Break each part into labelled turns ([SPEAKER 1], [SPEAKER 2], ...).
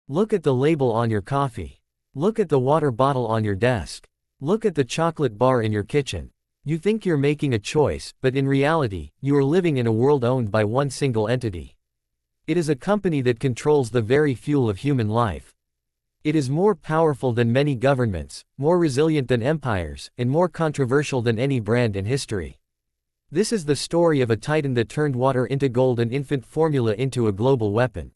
[SPEAKER 1] Look at the label on your coffee. Look at the water bottle on your desk. Look at the chocolate bar in your kitchen. You think you're making a choice, but in reality, you are living in a world owned by one single entity. It is a company that controls the very fuel of human life. It is more powerful than many governments, more resilient than empires, and more controversial than any brand in history. This is the story of a titan that turned water into gold and infant formula into a global weapon.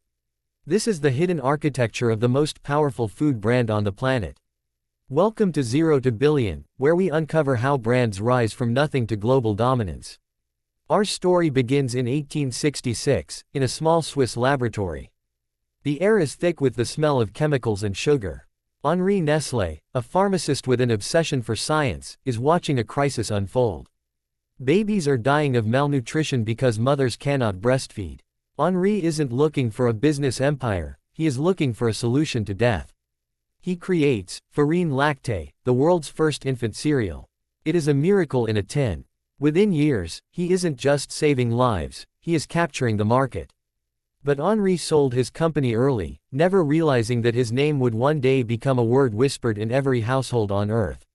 [SPEAKER 1] This is the hidden architecture of the most powerful food brand on the planet. Welcome to Zero to Billion, where we uncover how brands rise from nothing to global dominance. Our story begins in 1866, in a small Swiss laboratory. The air is thick with the smell of chemicals and sugar. Henri Nestlé, a pharmacist with an obsession for science, is watching a crisis unfold. Babies are dying of malnutrition because mothers cannot breastfeed. Henri isn't looking for a business empire, he is looking for a solution to death. He creates Farine Lactée, the world's first infant cereal. It is a miracle in a tin. Within years, he isn't just saving lives, he is capturing the market. But Henri sold his company early, never realizing that his name would one day become a word whispered in every household on earth.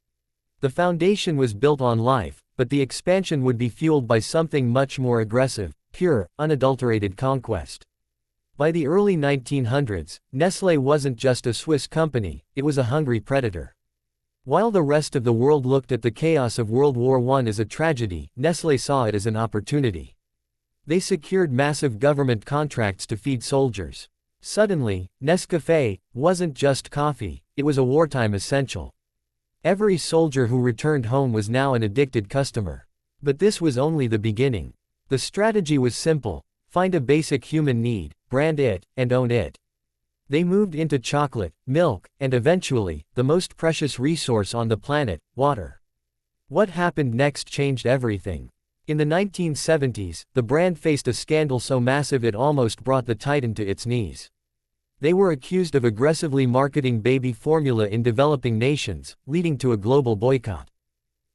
[SPEAKER 1] The foundation was built on life, but the expansion would be fueled by something much more aggressive: pure, unadulterated conquest. By the early 1900s, Nestlé wasn't just a Swiss company, it was a hungry predator. While the rest of the world looked at the chaos of World War I as a tragedy, Nestlé saw it as an opportunity. They secured massive government contracts to feed soldiers. Suddenly, Nescafé wasn't just coffee, it was a wartime essential. Every soldier who returned home was now an addicted customer. But this was only the beginning. The strategy was simple: find a basic human need, brand it, and own it. They moved into chocolate, milk, and eventually, the most precious resource on the planet, water. What happened next changed everything. In the 1970s, the brand faced a scandal so massive it almost brought the titan to its knees. They were accused of aggressively marketing baby formula in developing nations, leading to a global boycott.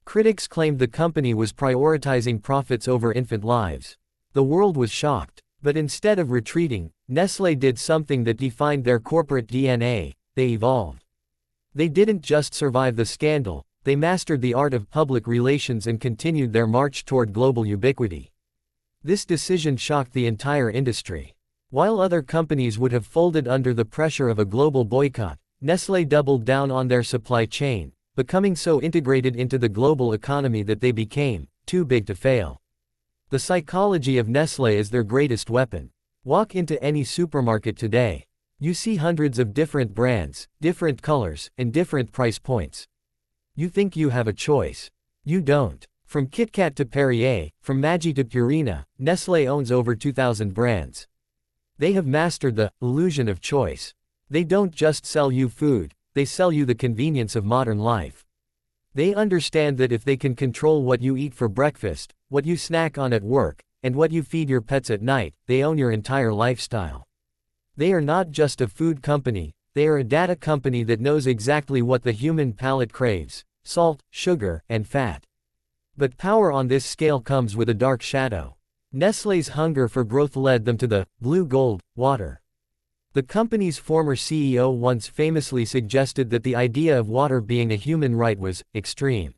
[SPEAKER 1] Critics claimed the company was prioritizing profits over infant lives. The world was shocked. But instead of retreating, Nestlé did something that defined their corporate DNA: they evolved. They didn't just survive the scandal, they mastered the art of public relations and continued their march toward global ubiquity. This decision shocked the entire industry. While other companies would have folded under the pressure of a global boycott, Nestlé doubled down on their supply chain, becoming so integrated into the global economy that they became too big to fail. The psychology of Nestlé is their greatest weapon. Walk into any supermarket today. You see hundreds of different brands, different colors, and different price points. You think you have a choice. You don't. From KitKat to Perrier, from Maggi to Purina, Nestlé owns over 2,000 brands. They have mastered the illusion of choice. They don't just sell you food, they sell you the convenience of modern life. They understand that if they can control what you eat for breakfast, what you snack on at work, and what you feed your pets at night, they own your entire lifestyle. They are not just a food company, they are a data company that knows exactly what the human palate craves: salt, sugar, and fat. But power on this scale comes with a dark shadow. Nestlé's hunger for growth led them to the blue gold, water. The company's former CEO once famously suggested that the idea of water being a human right was extreme.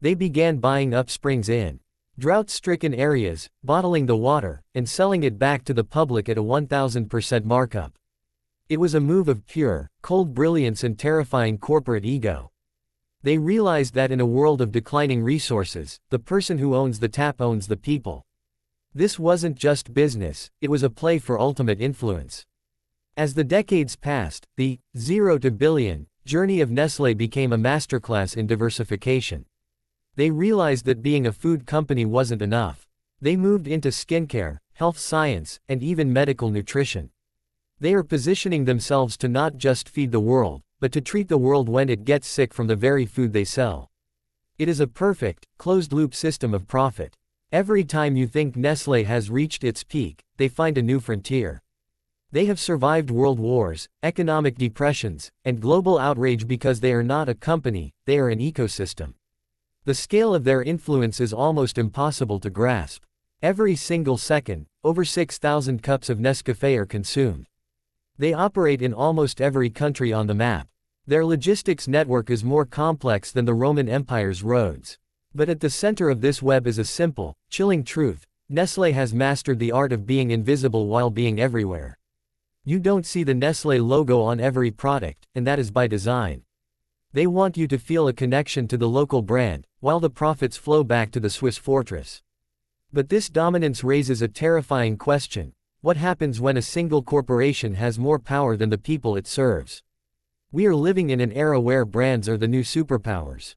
[SPEAKER 1] They began buying up springs in drought-stricken areas, bottling the water, and selling it back to the public at a 1,000% markup. It was a move of pure, cold brilliance and terrifying corporate ego. They realized that in a world of declining resources, the person who owns the tap owns the people. This wasn't just business, it was a play for ultimate influence. As the decades passed, the zero to billion journey of Nestlé became a masterclass in diversification. They realized that being a food company wasn't enough. They moved into skincare, health science, and even medical nutrition. They are positioning themselves to not just feed the world, but to treat the world when it gets sick from the very food they sell. It is a perfect, closed-loop system of profit. Every time you think Nestlé has reached its peak, they find a new frontier. They have survived world wars, economic depressions, and global outrage because they are not a company, they are an ecosystem. The scale of their influence is almost impossible to grasp. Every single second, over 6,000 cups of Nescafé are consumed. They operate in almost every country on the map. Their logistics network is more complex than the Roman Empire's roads. But at the center of this web is a simple, chilling truth: Nestlé has mastered the art of being invisible while being everywhere. You don't see the Nestlé logo on every product, and that is by design. They want you to feel a connection to the local brand, while the profits flow back to the Swiss fortress. But this dominance raises a terrifying question: what happens when a single corporation has more power than the people it serves? We are living in an era where brands are the new superpowers.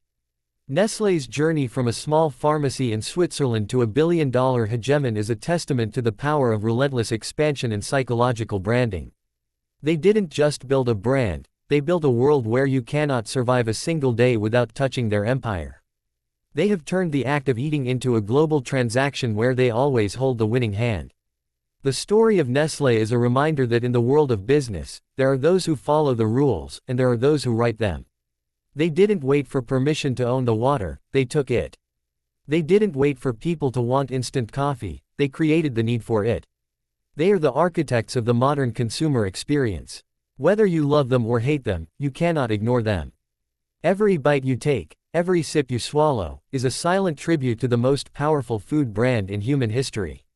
[SPEAKER 1] Nestlé's journey from a small pharmacy in Switzerland to a billion-dollar hegemon is a testament to the power of relentless expansion and psychological branding. They didn't just build a brand, they built a world where you cannot survive a single day without touching their empire. They have turned the act of eating into a global transaction where they always hold the winning hand. The story of Nestlé is a reminder that in the world of business, there are those who follow the rules, and there are those who write them. They didn't wait for permission to own the water, they took it. They didn't wait for people to want instant coffee, they created the need for it. They are the architects of the modern consumer experience. Whether you love them or hate them, you cannot ignore them. Every bite you take, every sip you swallow, is a silent tribute to the most powerful food brand in human history.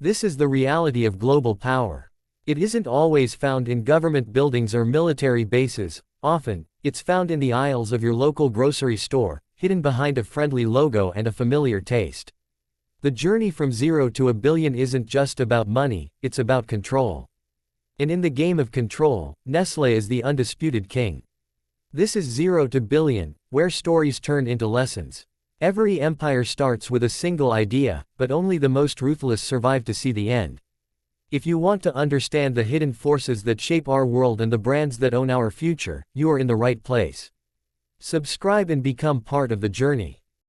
[SPEAKER 1] This is the reality of global power. It isn't always found in government buildings or military bases. Often, it's found in the aisles of your local grocery store, hidden behind a friendly logo and a familiar taste. The journey from zero to a billion isn't just about money, it's about control. And in the game of control, Nestlé is the undisputed king. This is zero to billion, where stories turn into lessons. Every empire starts with a single idea, but only the most ruthless survive to see the end. If you want to understand the hidden forces that shape our world and the brands that own our future, you are in the right place. Subscribe and become part of the journey.